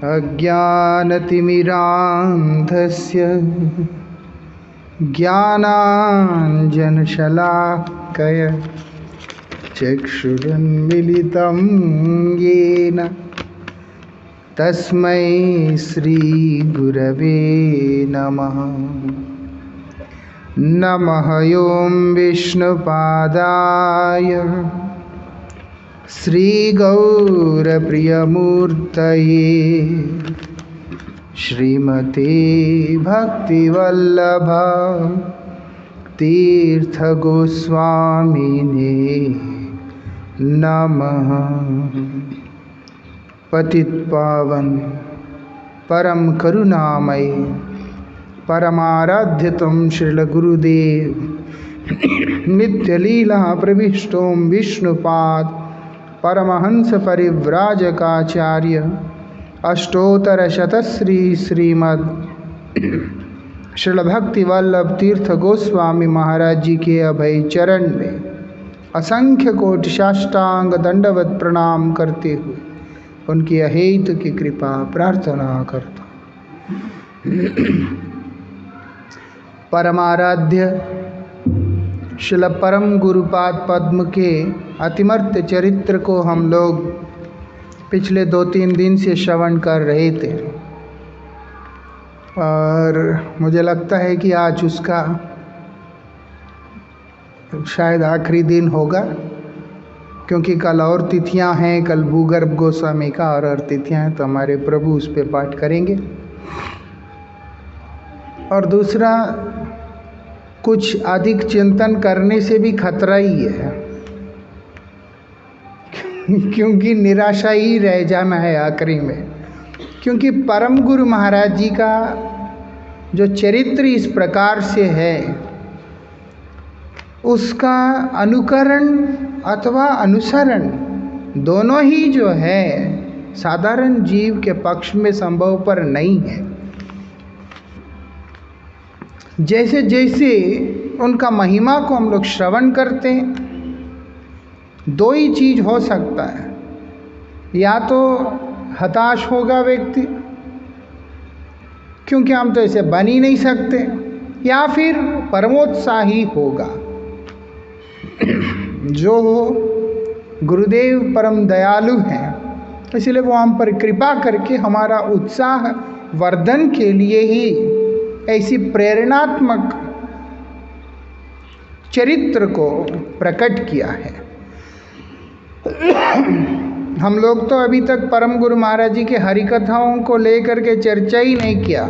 अज्ञानतिमिरान्धस्य ज्ञानाञ्जनशलाकया चक्षुरुन्मीलितं येन तस्मै श्रीगुरवे नमः। नमः ॐ विष्णुपादाय श्रीगौरप्रियमूर्तये श्रीमते भक्तिवल्लभ तीर्थगोस्वामिने नमः। पतितपावन परम करुणामय परमाराध्य तुम श्रील गुरुदेव नित्य लीला प्रविष्टों विष्णुपाद परमहंस परिव्राजकाचार्य अष्टोत्तर शतश्री श्रीमद् श्रील भक्ति वल्लभ तीर्थ गोस्वामी महाराज जी के अभय चरण में असंख्य कोटि साष्टांग दंडवत प्रणाम करते हुए उनकी अहेतु की कृपा प्रार्थना करता। परमाराध्य श्रील परम गुरुपाद पद्म के अतिमर्त्य चरित्र को हम लोग पिछले 2-3 दिन से श्रवण कर रहे थे और मुझे लगता है कि आज उसका शायद आखिरी दिन होगा, क्योंकि कल और तिथियां हैं। कल भूगर्भ गोस्वामी का और तिथियां हैं, तो हमारे प्रभु उस पर पाठ करेंगे। और दूसरा, कुछ अधिक चिंतन करने से भी खतरा ही है, क्योंकि निराशा ही रह जाना है आखिरी में। क्योंकि परम गुरु महाराज जी का जो चरित्र इस प्रकार से है, उसका अनुकरण अथवा अनुसरण दोनों ही जो है साधारण जीव के पक्ष में संभव पर नहीं है। जैसे जैसे उनका महिमा को हम लोग श्रवण करते हैं, दो ही चीज हो सकता है, या तो हताश होगा व्यक्ति क्योंकि हम तो ऐसे बन ही नहीं सकते, या फिर परमोत्साही होगा। जो गुरुदेव परम दयालु हैं, इसलिए वो हम पर कृपा करके हमारा उत्साह वर्धन के लिए ही ऐसी प्रेरणात्मक चरित्र को प्रकट किया है। हम लोग तो अभी तक परम गुरु महाराज जी के हरिकथाओं को लेकर के चर्चा ही नहीं किया,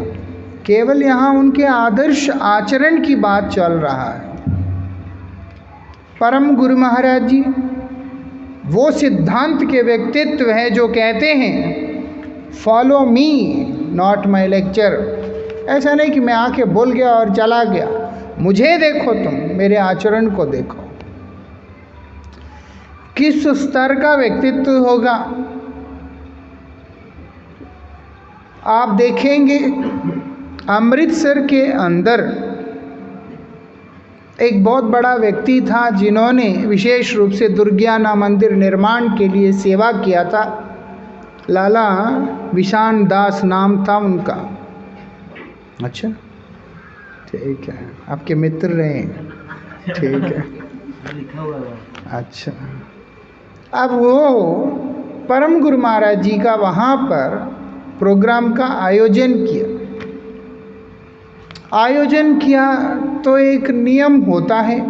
केवल यहाँ उनके आदर्श आचरण की बात चल रहा है। परम गुरु महाराज जी वो सिद्धांत के व्यक्तित्व है जो कहते हैं follow me not my lecture. ऐसा नहीं कि मैं आके बोल गया और चला गया, मुझे देखो, तुम मेरे आचरण को देखो। किस स्तर का व्यक्तित्व होगा आप देखेंगे। अमृतसर के अंदर एक बहुत बड़ा व्यक्ति था जिन्होंने विशेष रूप से दुर्गियाना मंदिर निर्माण के लिए सेवा किया था। लाला विशान दास नाम था उनका। अच्छा, ठीक है, आपके मित्र रहे, ठीक है, अच्छा। अब वो परम गुरु महाराज जी का वहाँ पर प्रोग्राम का आयोजन किया तो एक नियम होता है,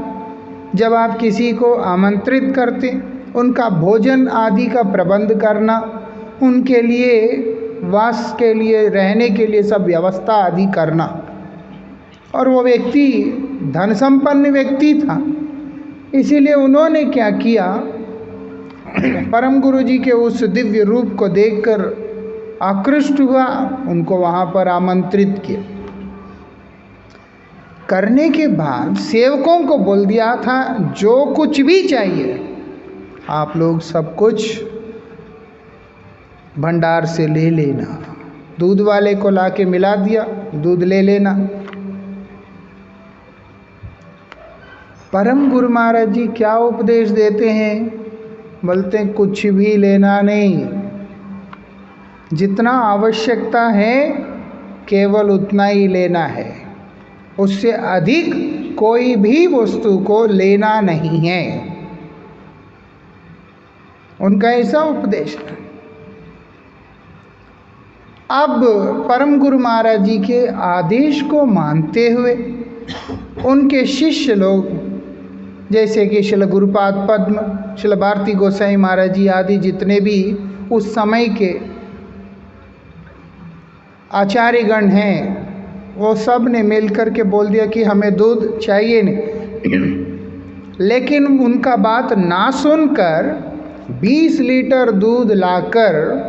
जब आप किसी को आमंत्रित करते, उनका भोजन आदि का प्रबंध करना, उनके लिए वास के लिए, रहने के लिए सब व्यवस्था आदि करना। और वो व्यक्ति धन संपन्न व्यक्ति था, इसीलिए उन्होंने क्या किया, परम गुरु जी के उस दिव्य रूप को देखकर आकृष्ट हुआ, उनको वहाँ पर आमंत्रित किया। करने के बाद सेवकों को बोल दिया था जो कुछ भी चाहिए आप लोग सब कुछ भंडार से ले लेना। दूध वाले को लाके मिला दिया, दूध ले लेना। परम गुरु महाराज जी क्या उपदेश देते हैं, बोलते हैं कुछ भी लेना नहीं, जितना आवश्यकता है केवल उतना ही लेना है, उससे अधिक कोई भी वस्तु को लेना नहीं है। उनका ऐसा उपदेश है। अब परम गुरु महाराज जी के आदेश को मानते हुए उनके शिष्य लोग, जैसे कि श्रील गुरुपाद पद्म, श्रील भारती गोसाई महाराज जी आदि जितने भी उस समय के आचार्यगण हैं, वो सब ने मिलकर के बोल दिया कि हमें दूध चाहिए नहीं। लेकिन उनका बात ना सुनकर 20 लीटर दूध लाकर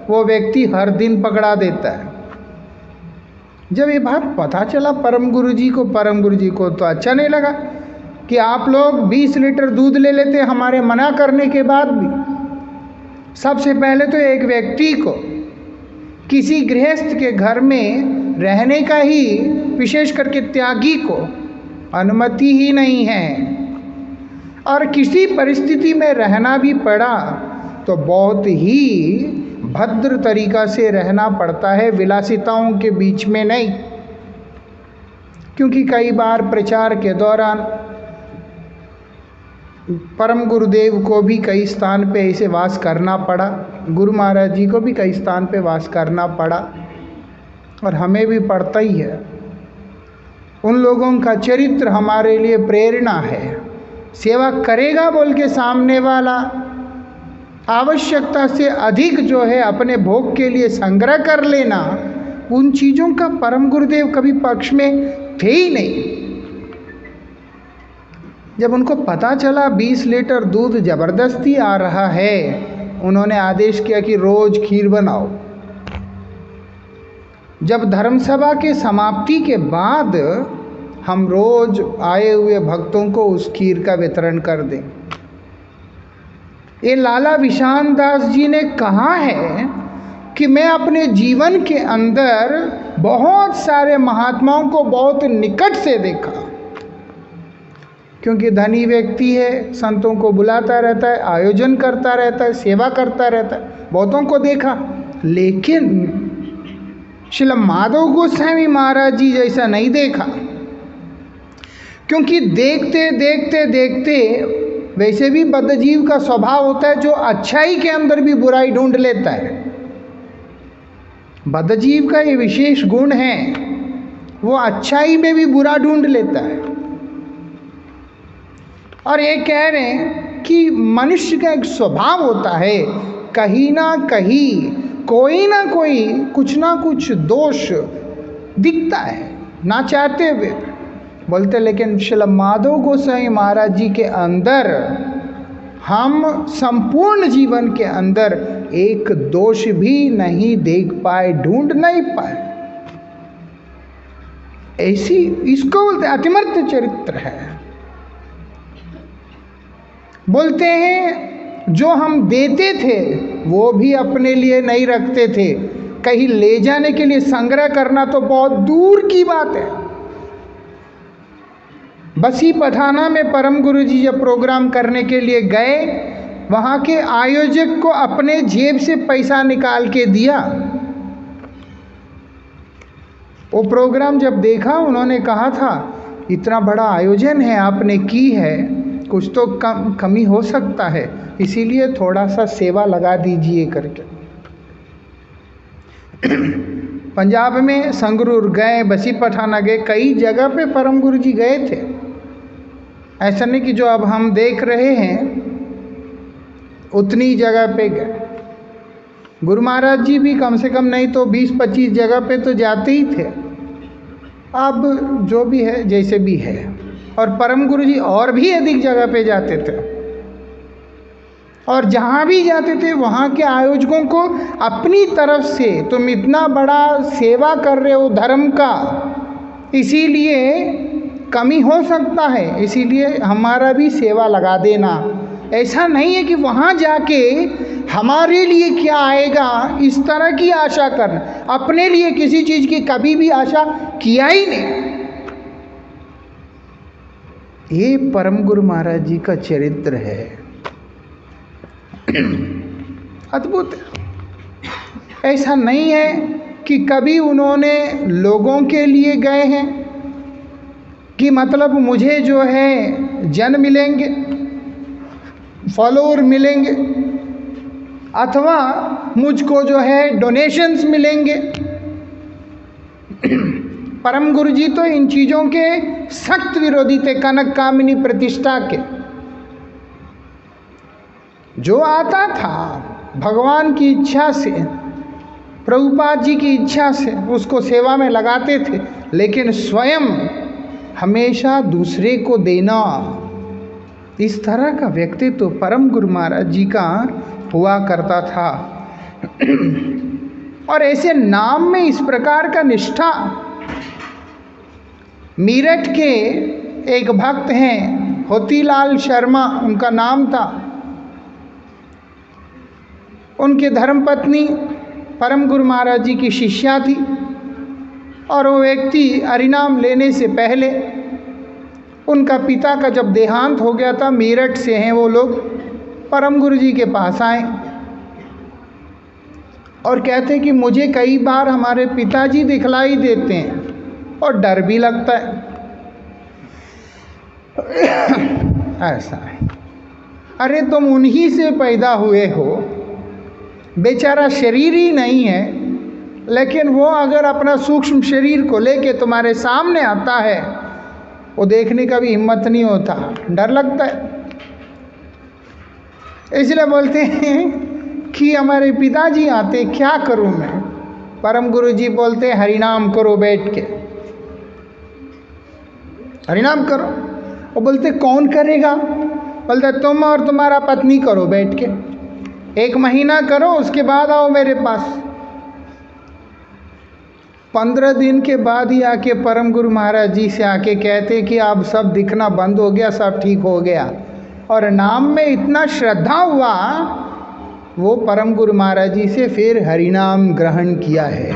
वो व्यक्ति हर दिन पकड़ा देता है। जब ये बात पता चला परम गुरु जी को तो अच्छा नहीं लगा कि आप लोग 20 लीटर दूध ले लेते हमारे मना करने के बाद भी। सबसे पहले तो एक व्यक्ति को किसी गृहस्थ के घर में रहने का ही, विशेष करके त्यागी को, अनुमति ही नहीं है, और किसी परिस्थिति में रहना भी पड़ा तो बहुत ही भद्र तरीका से रहना पड़ता है, विलासिताओं के बीच में नहीं। क्योंकि कई बार प्रचार के दौरान परम गुरुदेव को भी कई स्थान पे ऐसे वास करना पड़ा, गुरु महाराज जी को भी कई स्थान पे वास करना पड़ा, और हमें भी पड़ता ही है। उन लोगों का चरित्र हमारे लिए प्रेरणा है। सेवा करेगा बोल के सामने वाला आवश्यकता से अधिक जो है अपने भोग के लिए संग्रह कर लेना, उन चीज़ों का परम गुरुदेव कभी पक्ष में थे ही नहीं। जब उनको पता चला 20 लीटर दूध जबरदस्ती आ रहा है, उन्होंने आदेश किया कि रोज खीर बनाओ। जब धर्मसभा के समाप्ति के बाद हम रोज आए हुए भक्तों को उस खीर का वितरण कर दें। ये लाला विशान दास जी ने कहा है कि मैं अपने जीवन के अंदर बहुत सारे महात्माओं को बहुत निकट से देखा, क्योंकि धनी व्यक्ति है, संतों को बुलाता रहता है, आयोजन करता रहता है, सेवा करता रहता है, बहुतों को देखा। लेकिन श्रील माधव गोस्वामी महाराज जी जैसा नहीं देखा, क्योंकि देखते देखते देखते, वैसे भी बद्धजीव का स्वभाव होता है जो अच्छाई के अंदर भी बुराई ढूंढ लेता है। बद्धजीव का ये विशेष गुण है, वो अच्छाई में भी बुरा ढूंढ लेता है। और ये कह रहे हैं कि मनुष्य का एक स्वभाव होता है, कहीं ना कहीं कोई ना कोई कुछ ना कुछ दोष दिखता है, ना चाहते हुए बोलते। लेकिन श्रील माधव गोसाई महाराज जी के अंदर हम संपूर्ण जीवन के अंदर एक दोष भी नहीं देख पाए, ढूंढ नहीं पाए। ऐसी इसको बोलते अतिमर्त्य चरित्र है। बोलते हैं जो हम देते थे वो भी अपने लिए नहीं रखते थे, कहीं ले जाने के लिए संग्रह करना तो बहुत दूर की बात है। बसी पठाना में परम गुरु जी जब प्रोग्राम करने के लिए गए, वहाँ के आयोजक को अपने जेब से पैसा निकाल के दिया। वो प्रोग्राम जब देखा, उन्होंने कहा था इतना बड़ा आयोजन है आपने की है, कुछ तो कमी हो सकता है, इसीलिए थोड़ा सा सेवा लगा दीजिए करके। पंजाब में संगरूर गए, बसी पठाना गए, कई जगह पे परम गुरु जी गए थे। ऐसा नहीं कि जो अब हम देख रहे हैं उतनी जगह पे गए। गुरु महाराज जी भी कम से कम नहीं तो 20-25 जगह पे तो जाते ही थे। अब जो भी है जैसे भी है, और परम गुरु जी और भी अधिक जगह पे जाते थे, और जहाँ भी जाते थे वहाँ के आयोजकों को अपनी तरफ से तुम इतना बड़ा सेवा कर रहे हो धर्म का, इसीलिए कमी हो सकता है, इसीलिए हमारा भी सेवा लगा देना। ऐसा नहीं है कि वहाँ जाके हमारे लिए क्या आएगा इस तरह की आशा करना, अपने लिए किसी चीज़ की कभी भी आशा किया ही नहीं। ये परम गुरु महाराज जी का चरित्र है। अद्भुत है। ऐसा नहीं है कि कभी उन्होंने लोगों के लिए गए हैं कि मतलब मुझे जो है जन मिलेंगे, फॉलोअर मिलेंगे, अथवा मुझको जो है डोनेशंस मिलेंगे। परम गुरु जी तो इन चीज़ों के सख्त विरोधी थे, कनक कामिनी प्रतिष्ठा के। जो आता था भगवान की इच्छा से, प्रभुपाद जी की इच्छा से उसको सेवा में लगाते थे, लेकिन स्वयं हमेशा दूसरे को देना, इस तरह का व्यक्तित्व तो परम गुरु महाराज जी का हुआ करता था। और ऐसे नाम में इस प्रकार का निष्ठा। मेरठ के एक भक्त हैं होतीलाल शर्मा, उनका नाम था। उनके धर्मपत्नी परम गुरु महाराज जी की शिष्या थी, और वो व्यक्ति हरिनाम लेने से पहले उनका पिता का जब देहांत हो गया था, मेरठ से हैं वो लोग, परम गुरु जी के पास आए और कहते कि मुझे कई बार हमारे पिताजी दिखलाई देते हैं और डर भी लगता है। ऐसा है। अरे तुम उन्हीं से पैदा हुए हो, बेचारा शरीर ही नहीं है, लेकिन वो अगर अपना सूक्ष्म शरीर को लेके तुम्हारे सामने आता है, वो देखने का भी हिम्मत नहीं होता, डर लगता है। इसलिए बोलते हैं कि हमारे पिताजी आते, क्या करूं मैं? परम गुरु जी बोलते हरिनाम करो बैठ के, हरिनाम करो। वो बोलते कौन करेगा? बोलते तुम और तुम्हारा पत्नी करो बैठ के, 1 महीना करो, उसके बाद आओ मेरे पास। 15 दिन के बाद ही आके परम गुरु महाराज जी से आके कहते कि अब सब दिखना बंद हो गया, सब ठीक हो गया। और नाम में इतना श्रद्धा हुआ, वो परम गुरु महाराज जी से फिर हरिनाम ग्रहण किया है।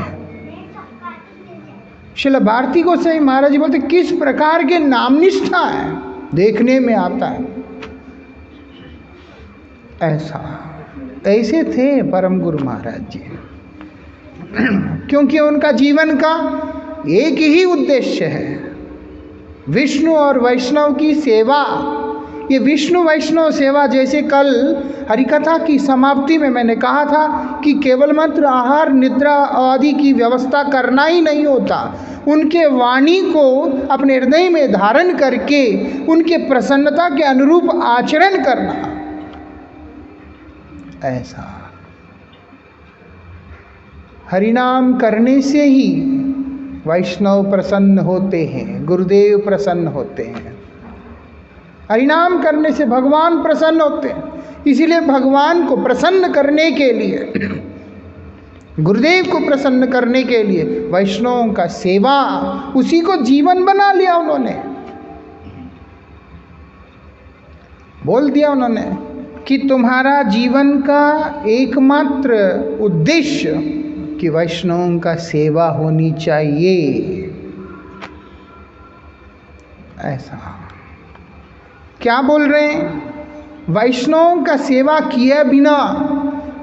श्रील भारती गोसाई महाराज जी बोलते किस प्रकार के नाम निष्ठा है, देखने में आता है। ऐसे थे परम गुरु महाराज जी, क्योंकि उनका जीवन का एक ही उद्देश्य है, विष्णु और वैष्णव की सेवा। ये विष्णु वैष्णव सेवा, जैसे कल हरिकथा की समाप्ति में मैंने कहा था कि केवल मात्र आहार निद्रा आदि की व्यवस्था करना ही नहीं होता, उनके वाणी को अपने हृदय में धारण करके उनके प्रसन्नता के अनुरूप आचरण करना। ऐसा हरिनाम करने से ही वैष्णव प्रसन्न होते हैं, गुरुदेव प्रसन्न होते हैं। हरिनाम करने से भगवान प्रसन्न होते हैं। इसीलिए भगवान को प्रसन्न करने के लिए, गुरुदेव को प्रसन्न करने के लिए वैष्णवों का सेवा, उसी को जीवन बना लिया उन्होंने। बोल दिया उन्होंने कि तुम्हारा जीवन का एकमात्र उद्देश्य कि वैष्णवों का सेवा होनी चाहिए। ऐसा क्या बोल रहे हैं? वैष्णवों का सेवा किए बिना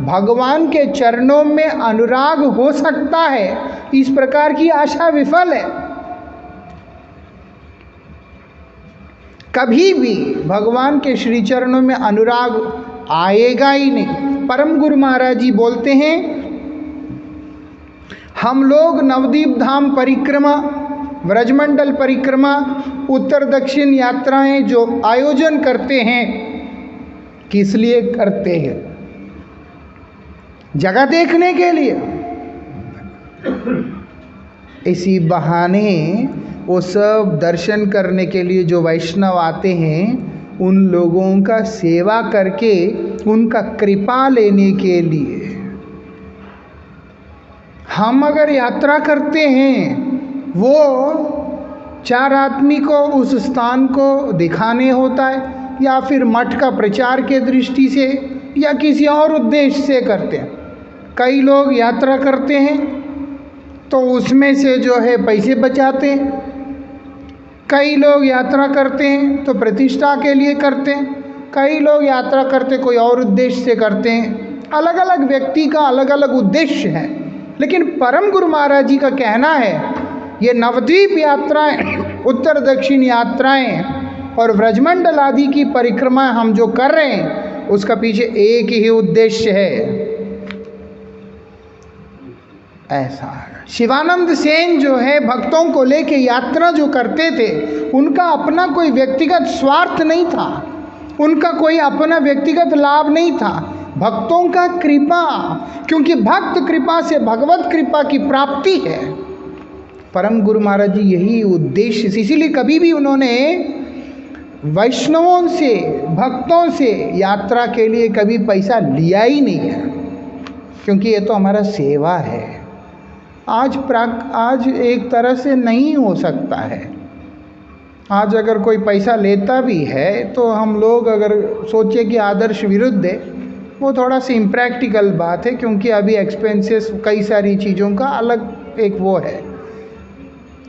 भगवान के चरणों में अनुराग हो सकता है, इस प्रकार की आशा विफल है। कभी भी भगवान के श्री चरणों में अनुराग आएगा ही नहीं। परम गुरु महाराज जी बोलते हैं, हम लोग नवदीप धाम परिक्रमा, व्रजमंडल परिक्रमा, उत्तर दक्षिण यात्राएं जो आयोजन करते हैं, किस लिए करते हैं? जगह देखने के लिए। इसी बहाने वो सब दर्शन करने के लिए जो वैष्णव आते हैं, उन लोगों का सेवा करके उनका कृपा लेने के लिए। हम अगर यात्रा करते हैं, वो 4 आदमी को उस स्थान को दिखाने होता है, या फिर मठ का प्रचार के दृष्टि से, या किसी और उद्देश्य से करते हैं। कई लोग यात्रा करते हैं तो उसमें से जो है पैसे बचाते हैं, कई लोग यात्रा करते हैं तो प्रतिष्ठा के लिए करते हैं, कई लोग यात्रा करते कोई और उद्देश्य से करते हैं, अलग अलग व्यक्ति का अलग अलग उद्देश्य है। लेकिन परम गुरु महाराज जी का कहना है ये नवद्वीप यात्राएं, उत्तर दक्षिण यात्राएं और व्रजमंडल आदि की परिक्रमा हम जो कर रहे हैं उसका पीछे एक ही उद्देश्य है। ऐसा शिवानंद सेन जो है भक्तों को लेके यात्रा जो करते थे, उनका अपना कोई व्यक्तिगत स्वार्थ नहीं था, उनका कोई अपना व्यक्तिगत लाभ नहीं था, भक्तों का कृपा, क्योंकि भक्त कृपा से भगवत कृपा की प्राप्ति है। परम गुरु महाराज जी यही उद्देश्य, इसीलिए कभी भी उन्होंने वैष्णवों से, भक्तों से यात्रा के लिए कभी पैसा लिया ही नहीं है, क्योंकि ये तो हमारा सेवा है। आज एक तरह से नहीं हो सकता है। आज अगर कोई पैसा लेता भी है तो हम लोग अगर सोचे कि आदर्श विरुद्ध है, वो थोड़ा सी इम्प्रैक्टिकल बात है, क्योंकि अभी एक्सपेंसेस कई सारी चीज़ों का अलग एक वो है।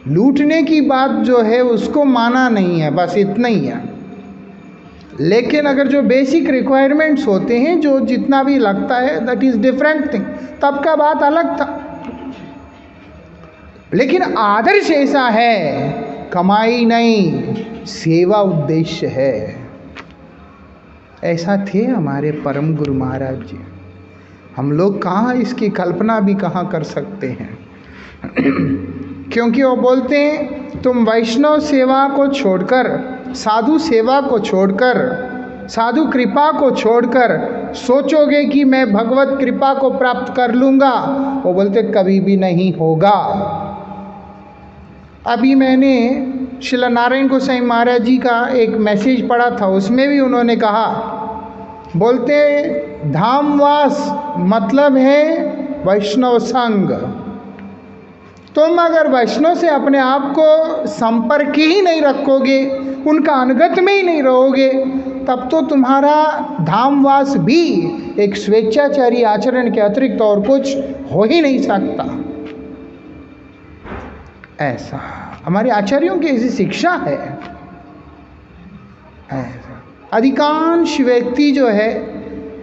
लूटने की बात जो है उसको माना नहीं है, बस इतना ही है। लेकिन अगर जो बेसिक रिक्वायरमेंट्स होते हैं, जो जितना भी लगता है, दैट इज़ डिफरेंट थिंग, तब का बात अलग था। लेकिन आदर्श ऐसा है, कमाई नहीं, सेवा उद्देश्य है। ऐसा थे हमारे परम गुरु महाराज जी। हम लोग कहाँ इसकी कल्पना भी कहाँ कर सकते हैं क्योंकि वो बोलते हैं तुम वैष्णव सेवा को छोड़कर, साधु सेवा को छोड़कर, साधु कृपा को छोड़कर सोचोगे कि मैं भगवत कृपा को प्राप्त कर लूँगा, वो बोलते कभी भी नहीं होगा। अभी मैंने श्रील नारायण गोसाई महाराज जी का एक मैसेज पढ़ा था, उसमें भी उन्होंने कहा, बोलते धामवास मतलब है वैष्णव संग। तुम अगर वैष्णव से अपने आप को संपर्क ही नहीं रखोगे, उनका अनुगत में ही नहीं रहोगे, तब तो तुम्हारा धामवास भी एक स्वेच्छाचारी आचरण के अतिरिक्त और कुछ हो ही नहीं सकता। ऐसा हमारे आचार्यों की ऐसी शिक्षा है। ऐसा अधिकांश व्यक्ति जो है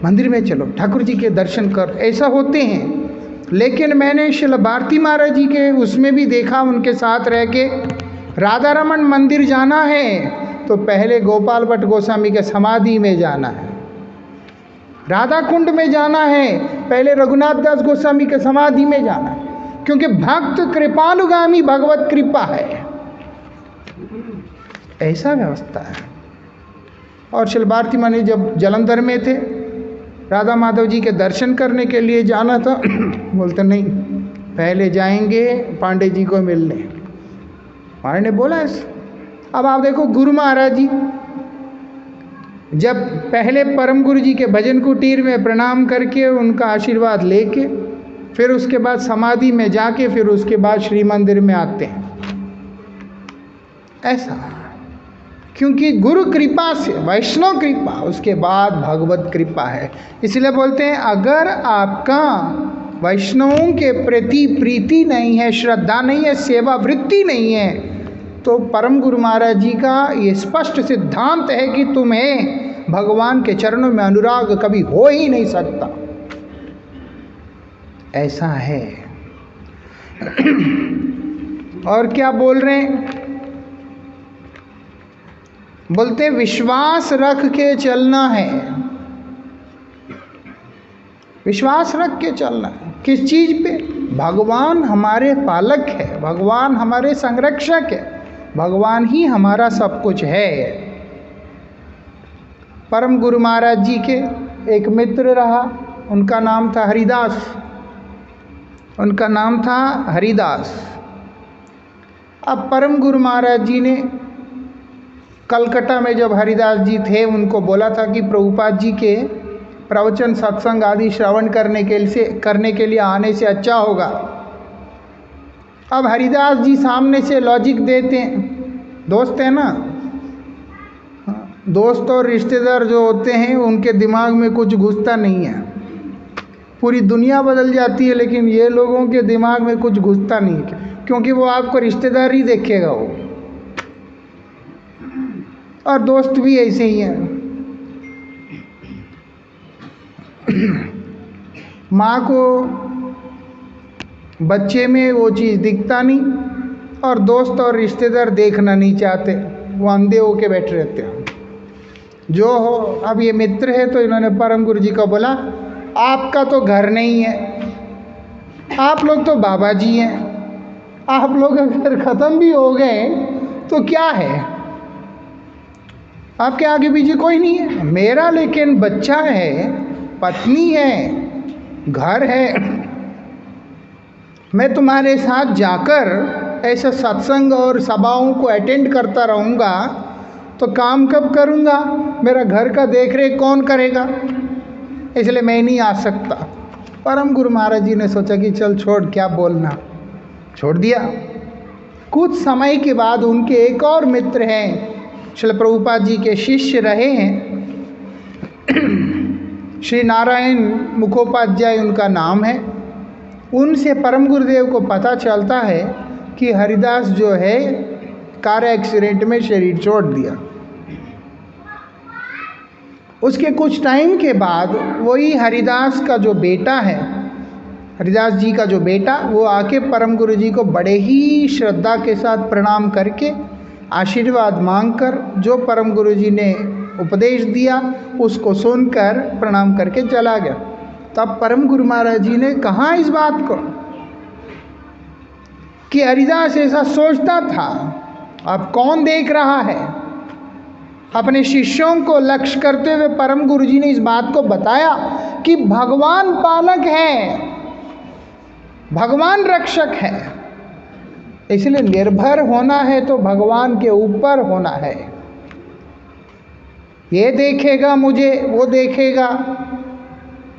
मंदिर में चलो ठाकुर जी के दर्शन कर, ऐसा होते हैं। लेकिन मैंने श्रील भारती महाराज जी के उसमें भी देखा, उनके साथ रह के, राधा रमन मंदिर जाना है तो पहले गोपाल भट्ट गोस्वामी के समाधि में जाना है, राधा कुंड में जाना है पहले रघुनाथ दास गोस्वामी के समाधि में जाना है, क्योंकि भक्त कृपानुगामी भगवत कृपा है। ऐसा व्यवस्था है। और श्रील भारती महाराज जब जलंधर में थे, राधा माधव जी के दर्शन करने के लिए जाना था बोलते नहीं, पहले जाएंगे पांडे जी को मिलने। महाराज ने बोला ऐसा। अब आप देखो गुरु महाराज जी जब पहले परम गुरु जी के भजन कुटीर में प्रणाम करके उनका आशीर्वाद लेके, फिर उसके बाद समाधि में जाके, फिर उसके बाद श्री मंदिर में आते हैं। ऐसा क्योंकि गुरु कृपा से, वैष्णव कृपा, उसके बाद भगवत कृपा है। इसलिए बोलते हैं अगर आपका वैष्णवों के प्रति प्रीति नहीं है, श्रद्धा नहीं है, सेवा वृत्ति नहीं है, तो परम गुरु महाराज जी का ये स्पष्ट सिद्धांत है कि तुम्हें भगवान के चरणों में अनुराग कभी हो ही नहीं सकता। ऐसा है। और क्या बोल रहे हैं? बोलते विश्वास रख के चलना है। विश्वास रख के चलना है। किस चीज पे? भगवान हमारे पालक है, भगवान हमारे संरक्षक है, भगवान ही हमारा सब कुछ है। परम गुरु महाराज जी के एक मित्र रहा, उनका नाम था हरिदास। उनका नाम था हरिदास। अब परम गुरु महाराज जी ने कलकत्ता में जब हरिदास जी थे, उनको बोला था कि प्रभुपाद जी के प्रवचन सत्संग आदि श्रवण करने के लिए आने से अच्छा होगा। अब हरिदास जी सामने से लॉजिक देते हैं, दोस्त है ना, दोस्त और रिश्तेदार जो होते हैं उनके दिमाग में कुछ घुसता नहीं है। पूरी दुनिया बदल जाती है लेकिन ये लोगों के दिमाग में कुछ घुसता नहीं है, क्योंकि वो आपको रिश्तेदार ही देखेगा वो, और दोस्त भी ऐसे ही हैं। माँ को बच्चे में वो चीज़ दिखता नहीं और दोस्त और रिश्तेदार देखना नहीं चाहते, वो अंधे होके बैठे रहते हैं। जो हो, अब ये मित्र है तो इन्होंने परम गुरु जी को बोला, आपका तो घर नहीं है, आप लोग तो बाबा जी हैं, आप लोग अगर ख़त्म भी हो गए तो क्या है, आपके आगे पीछे कोई नहीं है। मेरा लेकिन बच्चा है, पत्नी है, घर है, मैं तुम्हारे साथ जाकर ऐसा सत्संग और सभाओं को अटेंड करता रहूँगा तो काम कब करूँगा, मेरा घर का देख रेख कौन करेगा, इसलिए मैं नहीं आ सकता। परम गुरु महाराज जी ने सोचा कि चल छोड़, क्या बोलना, छोड़ दिया। कुछ समय के बाद उनके एक और मित्र हैं, श्रील प्रभुपाद जी के शिष्य रहे हैं, श्री नारायण मुखोपाध्याय उनका नाम है। उनसे परम गुरुदेव को पता चलता है कि हरिदास जो है कार एक्सीडेंट में शरीर छोड़ दिया। उसके कुछ टाइम के बाद वही हरिदास का जो बेटा है, हरिदास जी का जो बेटा, वो आके परम गुरु जी को बड़े ही श्रद्धा के साथ प्रणाम करके आशीर्वाद मांगकर जो परम गुरु जी ने उपदेश दिया उसको सुनकर प्रणाम करके चला गया। तब परम गुरु महाराज जी ने कहा इस बात को कि हरिदास ऐसा सोचता था, अब कौन देख रहा है। अपने शिष्यों को लक्ष्य करते हुए परम गुरु जी ने इस बात को बताया कि भगवान पालक है, भगवान रक्षक है, इसलिए निर्भर होना है तो भगवान के ऊपर होना है। ये देखेगा मुझे, वो देखेगा,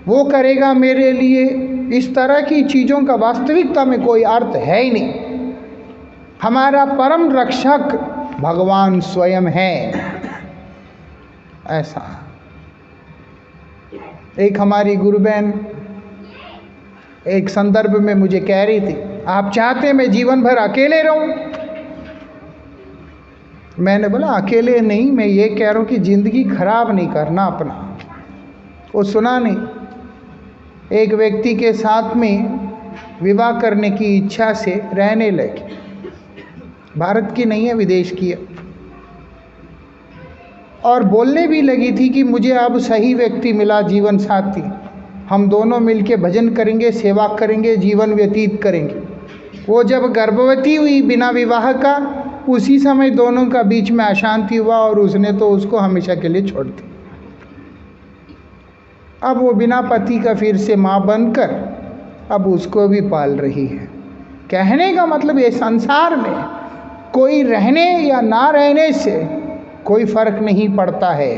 वो करेगा मेरे लिए, इस तरह की चीज़ों का वास्तविकता में कोई अर्थ है ही नहीं। हमारा परम रक्षक भगवान स्वयं है। ऐसा एक हमारी गुरु बहन एक संदर्भ में मुझे कह रही थी, आप चाहते मैं जीवन भर अकेले रहूं? मैंने बोला अकेले नहीं, मैं ये कह रहा हूं कि जिंदगी खराब नहीं करना अपना। वो सुना नहीं। एक व्यक्ति के साथ में विवाह करने की इच्छा से रहने लगी, भारत की नहीं है, विदेश की है, और बोलने भी लगी थी कि मुझे अब सही व्यक्ति मिला, जीवन साथी, हम दोनों मिलके भजन करेंगे, सेवा करेंगे, जीवन व्यतीत करेंगे। वो जब गर्भवती हुई बिना विवाह का, उसी समय दोनों का बीच में अशांति हुआ और उसने तो उसको हमेशा के लिए छोड़ दिया। अब वो बिना पति का फिर से माँ बनकर अब उसको भी पाल रही है। कहने का मतलब ये संसार में कोई रहने या ना रहने से कोई फर्क नहीं पड़ता है।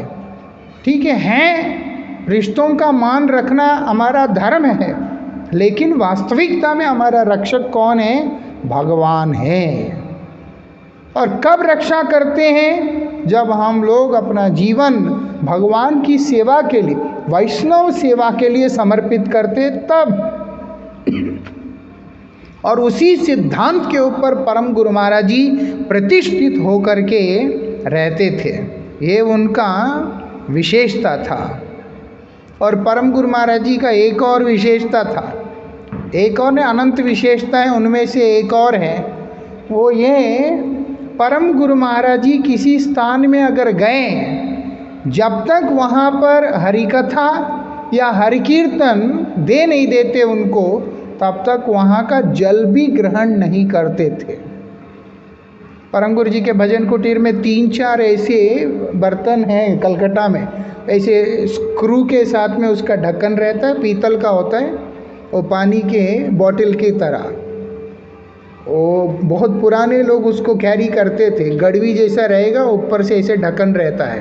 ठीक है, रिश्तों का मान रखना हमारा धर्म है, लेकिन वास्तविकता में हमारा रक्षक कौन है? भगवान है। और कब रक्षा करते हैं? जब हम लोग अपना जीवन भगवान की सेवा के लिए, वैष्णव सेवा के लिए समर्पित करते तब। और उसी सिद्धांत के ऊपर परम गुरु महाराज जी प्रतिष्ठित होकर के रहते थे। ये उनका विशेषता था। और परम गुरु महाराज जी का एक और विशेषता था, एक और ने अनंत विशेषता है, उनमें से एक और है, वो ये परम गुरु महाराज जी किसी स्थान में अगर गए, जब तक वहाँ पर हरि कथा या हरि कीर्तन दे नहीं देते उनको, तब तक वहाँ का जल भी ग्रहण नहीं करते थे। परम गुरु जी के भजन कुटीर में 3-4 ऐसे बर्तन हैं कलकत्ता में, ऐसे स्क्रू के साथ में उसका ढक्कन रहता है, पीतल का होता है, वो पानी के बॉटल की तरह। वो बहुत पुराने लोग उसको कैरी करते थे, गड़वी जैसा रहेगा, ऊपर से ऐसे ढक्कन रहता है,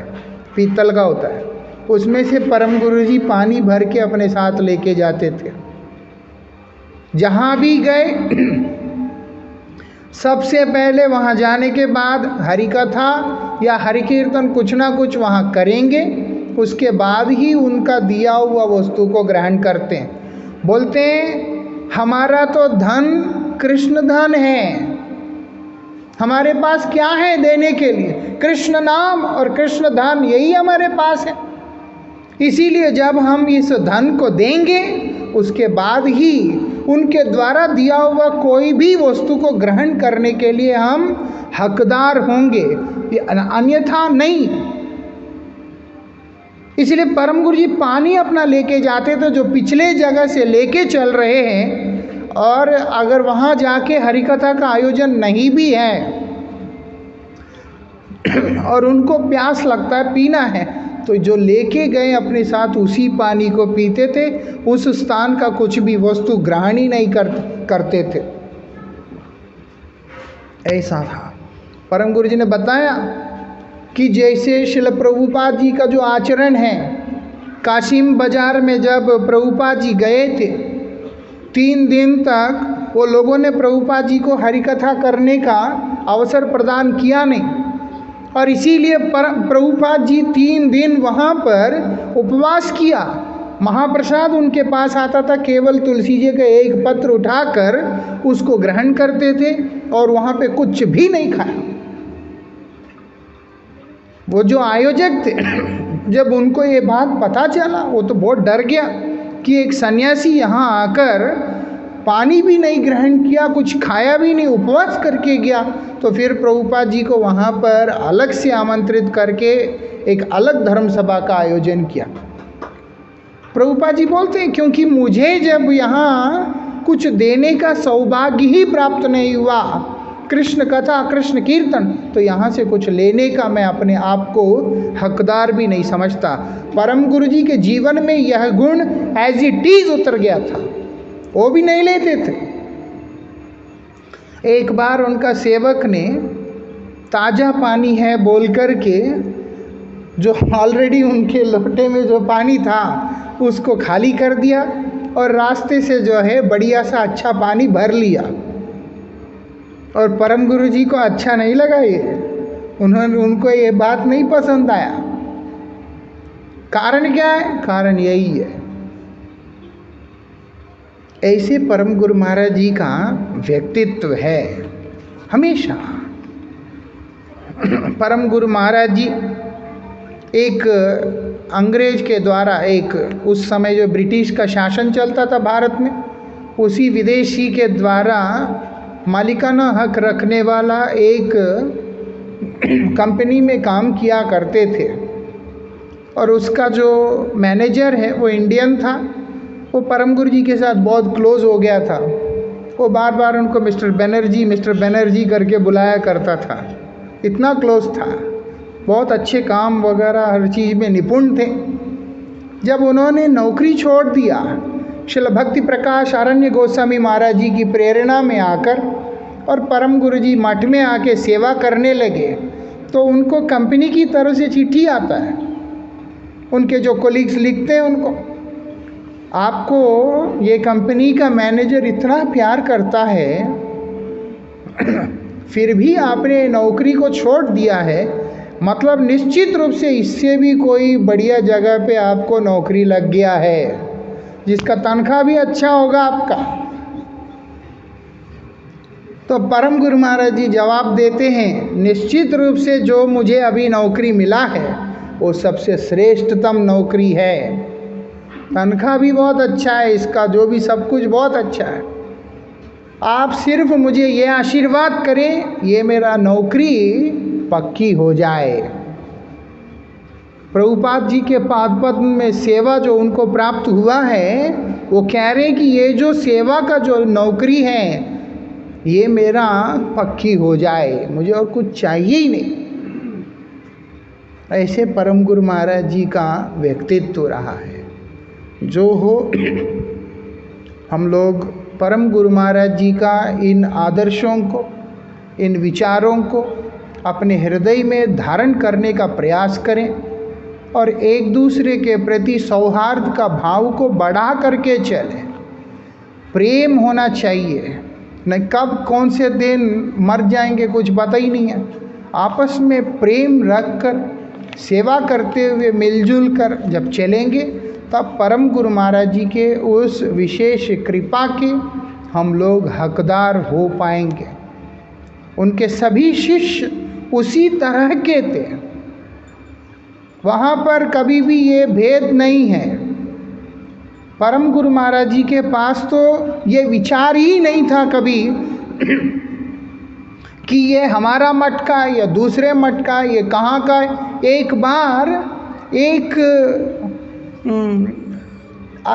पीतल का होता है। उसमें से परम गुरु जी पानी भर के अपने साथ लेके जाते थे। जहाँ भी गए सबसे पहले वहाँ जाने के बाद हरि कथा या हरि कीर्तन कुछ ना कुछ वहाँ करेंगे, उसके बाद ही उनका दिया हुआ वस्तु को ग्रहण करते हैं। बोलते हैं हमारा तो धन कृष्ण धन है, हमारे पास क्या है देने के लिए? कृष्ण नाम और कृष्ण धन, यही हमारे पास है। इसीलिए जब हम इस धन को देंगे उसके बाद ही उनके द्वारा दिया हुआ कोई भी वस्तु को ग्रहण करने के लिए हम हकदार होंगे, अन्यथा नहीं। इसलिए परम गुरु जी पानी अपना लेके जाते थे जो पिछले जगह से लेके चल रहे हैं, और अगर वहाँ जाके हरिकथा का आयोजन नहीं भी है और उनको प्यास लगता है, पीना है, तो जो लेके गए अपने साथ उसी पानी को पीते थे, उस स्थान का कुछ भी वस्तु ग्रहण ही नहीं करते थे। ऐसा था। परम गुरु जी ने बताया कि जैसे श्रील प्रभुपाद जी का जो आचरण है, काशिम बाजार में जब प्रभुपाद जी गए थे, 3 दिन तक वो लोगों ने प्रभुपाद जी को हरिकथा करने का अवसर प्रदान किया नहीं, और इसीलिए प्रभुपाद जी 3 दिन वहाँ पर उपवास किया। महाप्रसाद उनके पास आता था, केवल तुलसी जी का एक पत्र उठाकर उसको ग्रहण करते थे और वहाँ पे कुछ भी नहीं खाया। वो जो आयोजक थे, जब उनको ये बात पता चला, वो तो बहुत डर गया कि एक सन्यासी यहाँ आकर पानी भी नहीं ग्रहण किया, कुछ खाया भी नहीं, उपवास करके गया। तो फिर प्रभुपाद जी को वहाँ पर अलग से आमंत्रित करके एक अलग धर्म सभा का आयोजन किया। प्रभुपाद जी बोलते हैं, क्योंकि मुझे जब यहाँ कुछ देने का सौभाग्य ही प्राप्त नहीं हुआ, कृष्ण कथा कृष्ण कीर्तन, तो यहाँ से कुछ लेने का मैं अपने आप को हकदार भी नहीं समझता। परम गुरु जी के जीवन में यह गुण एज इट इज उतर गया था, वो भी नहीं लेते थे। एक बार उनका सेवक ने ताज़ा पानी है बोल कर के, जो ऑलरेडी उनके लोटे में जो पानी था उसको खाली कर दिया, और रास्ते से जो है बढ़िया सा अच्छा पानी भर लिया। और परम गुरु जी को अच्छा नहीं लगा ये, उनको ये बात नहीं पसंद आया। कारण क्या है? कारण यही है, ऐसे परम गुरु महाराज जी का व्यक्तित्व है हमेशा। परम गुरु महाराज जी एक अंग्रेज के द्वारा, एक उस समय जो ब्रिटिश का शासन चलता था भारत में, उसी विदेशी के द्वारा मालिकाना हक रखने वाला एक कंपनी में काम किया करते थे, और उसका जो मैनेजर है वो इंडियन था। वो परम गुरु जी के साथ बहुत क्लोज हो गया था। वो बार बार उनको मिस्टर बनर्जी करके बुलाया करता था, इतना क्लोज था। बहुत अच्छे काम वगैरह हर चीज़ में निपुण थे। जब उन्होंने नौकरी छोड़ दिया, श्रील भक्ति प्रकाश आरण्य गोस्वामी महाराज जी की प्रेरणा में आकर, और परम गुरु जी मठ में आके सेवा करने लगे, तो उनको कंपनी की तरफ से चिट्ठी आता है। उनके जो कोलीग्स लिखते हैं उनको, आपको ये कंपनी का मैनेजर इतना प्यार करता है, फिर भी आपने नौकरी को छोड़ दिया है, मतलब निश्चित रूप से इससे भी कोई बढ़िया जगह पे आपको नौकरी लग गया है, जिसका तनख्वाह भी अच्छा होगा आपका। तो परम गुरु महाराज जी जवाब देते हैं, निश्चित रूप से जो मुझे अभी नौकरी मिला है वो सबसे श्रेष्ठतम नौकरी है, तनख्वाह भी बहुत अच्छा है, इसका जो भी सब कुछ बहुत अच्छा है। आप सिर्फ मुझे ये आशीर्वाद करें, ये मेरा नौकरी पक्की हो जाए। प्रभुपाद जी के पाद पद्म में सेवा जो उनको प्राप्त हुआ है, वो कह रहे हैं कि ये जो सेवा का जो नौकरी है ये मेरा पक्की हो जाए, मुझे और कुछ चाहिए ही नहीं। ऐसे परम गुरु महाराज जी का व्यक्तित्व रहा है। जो हो, हम लोग परम गुरु महाराज जी का इन आदर्शों को, इन विचारों को अपने हृदय में धारण करने का प्रयास करें, और एक दूसरे के प्रति सौहार्द का भाव को बढ़ा करके चलें। प्रेम होना चाहिए, न कब कौन से दिन मर जाएंगे कुछ पता ही नहीं है। आपस में प्रेम रखकर सेवा करते हुए मिलजुल कर जब चलेंगे, तब परम गुरु महाराज जी के उस विशेष कृपा के हम लोग हकदार हो पाएंगे। उनके सभी शिष्य उसी तरह के थे, वहाँ पर कभी भी ये भेद नहीं है। परम गुरु महाराज जी के पास तो ये विचार ही नहीं था कभी कि ये हमारा मठ का है या दूसरे मठ का है, ये कहाँ का है। एक बार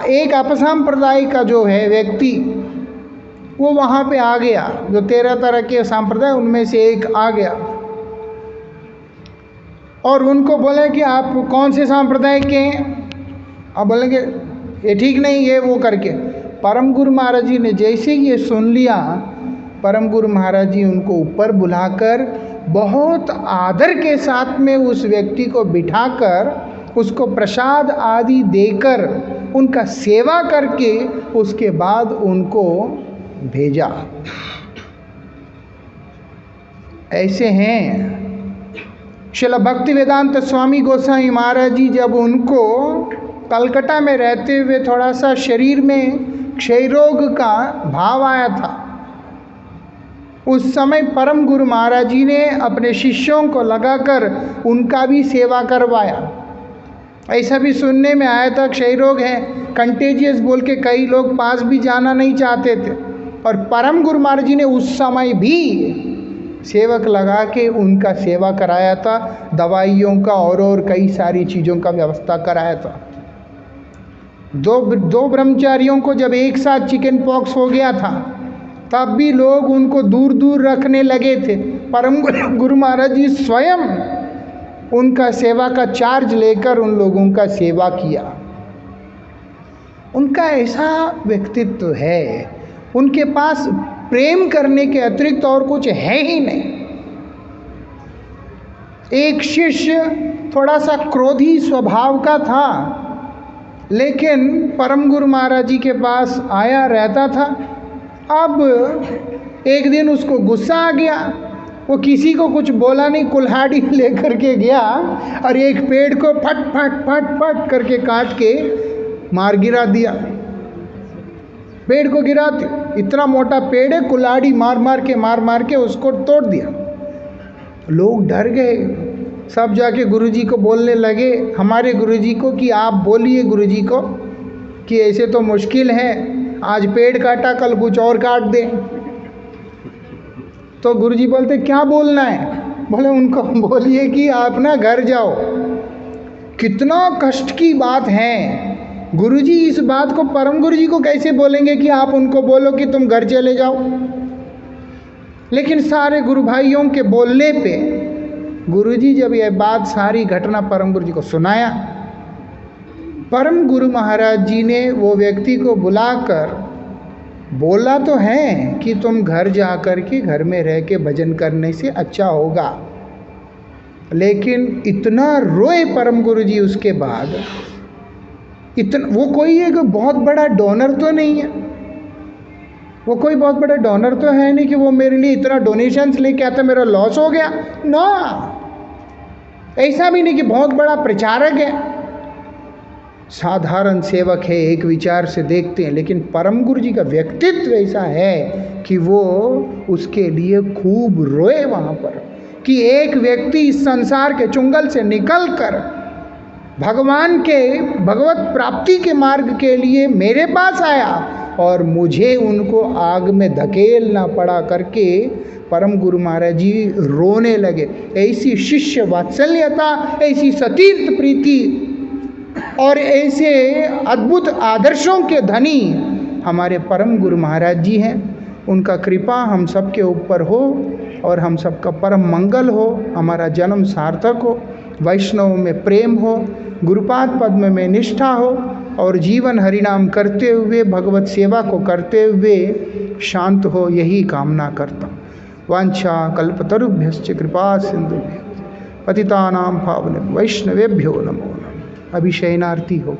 एक अपसंप्रदाय का जो है व्यक्ति वो वहाँ पे आ गया, जो 13 तरह के संप्रदाय उनमें से एक आ गया और उनको बोले कि आप कौन से संप्रदाय के हैं। अब बोलेंगे ये ठीक नहीं, ये वो करके। परम गुरु महाराज जी ने जैसे ये सुन लिया, परम गुरु महाराज जी उनको ऊपर बुलाकर बहुत आदर के साथ में उस व्यक्ति को बिठाकर उसको प्रसाद आदि देकर उनका सेवा करके उसके बाद उनको भेजा। ऐसे हैं श्रील भक्तिवेदांत स्वामी गोसाई महाराज जी। जब उनको कलकत्ता में रहते हुए थोड़ा सा शरीर में क्षय रोग का भाव आया था, उस समय परम गुरु महाराज जी ने अपने शिष्यों को लगाकर उनका भी सेवा करवाया। ऐसा भी सुनने में आया था क्षय रोग है, कंटेजियस बोल के कई लोग पास भी जाना नहीं चाहते थे, और परम गुरु महाराज जी ने उस समय भी सेवक लगा के उनका सेवा कराया था, दवाइयों का और कई सारी चीज़ों का व्यवस्था कराया था। दो ब्रह्मचारियों को जब एक साथ चिकन पॉक्स हो गया था तब भी लोग उनको दूर दूर रखने लगे थे। परम गुरु महाराज जी स्वयं उनका सेवा का चार्ज लेकर उन लोगों का सेवा किया। उनका ऐसा व्यक्तित्व है, उनके पास प्रेम करने के अतिरिक्त और कुछ है ही नहीं। एक शिष्य थोड़ा सा क्रोधी स्वभाव का था, लेकिन परम गुरु महाराज जी के पास आया रहता था। अब एक दिन उसको गुस्सा आ गया, वो किसी को कुछ बोला नहीं, कुल्हाड़ी लेकर के गया और एक पेड़ को फट फट फट फट करके काट के मार गिरा दिया। पेड़ को गिरा, इतना मोटा पेड़ है, कुल्हाड़ी मार मार के उसको तोड़ दिया। लोग डर गए, सब जाके गुरुजी को बोलने लगे, हमारे गुरुजी को, कि आप बोलिए गुरुजी को कि ऐसे तो मुश्किल है, आज पेड़ काटा कल कुछ और काट दे। तो गुरुजी बोलते क्या बोलना है? बोले उनको बोलिए कि आप ना घर जाओ। कितना कष्ट की बात है। गुरुजी इस बात को परम गुरुजी को कैसे बोलेंगे कि आप उनको बोलो कि तुम घर चले जाओ। लेकिन सारे गुरु भाइयों के बोलने पे गुरुजी जब यह बात सारी घटना परम गुरुजी को सुनाया, परम गुरु महाराज जी ने वो व्यक्ति को बुलाकर बोला तो है कि तुम घर जा कर के घर में रह के भजन करने से अच्छा होगा, लेकिन इतना रोए परम गुरुजी उसके बाद। इतना वो कोई एक बहुत बड़ा डोनर तो नहीं है, वो कोई बहुत बड़ा डोनर तो है नहीं कि वो मेरे लिए इतना डोनेशंस लेके आता मेरा लॉस हो गया ना। ऐसा भी नहीं कि बहुत बड़ा प्रचारक है, साधारण सेवक है, एक विचार से देखते हैं। लेकिन परम गुरु जी का व्यक्तित्व ऐसा है कि वो उसके लिए खूब रोए वहाँ पर, कि एक व्यक्ति इस संसार के चुंगल से निकलकर भगवान के भगवत प्राप्ति के मार्ग के लिए मेरे पास आया और मुझे उनको आग में धकेलना पड़ा करके परम गुरु महाराज जी रोने लगे। ऐसी शिष्य वात्सल्यता, ऐसी सतीर्थ प्रीति और ऐसे अद्भुत आदर्शों के धनी हमारे परम गुरु महाराज जी हैं। उनका कृपा हम सब के ऊपर हो और हम सबका परम मंगल हो, हमारा जन्म सार्थक हो, वैष्णव में प्रेम हो, गुरुपाद पद्म में निष्ठा हो और जीवन हरिनाम करते हुए भगवत सेवा को करते हुए शांत हो, यही कामना करता। वांछा कल्पतरुभ्यश्च कृपा सिंधुभ्यः पतितानां पावनेभ्यो वैष्णवेभ्यो नमो नमः। अभिशयनार्थी हो।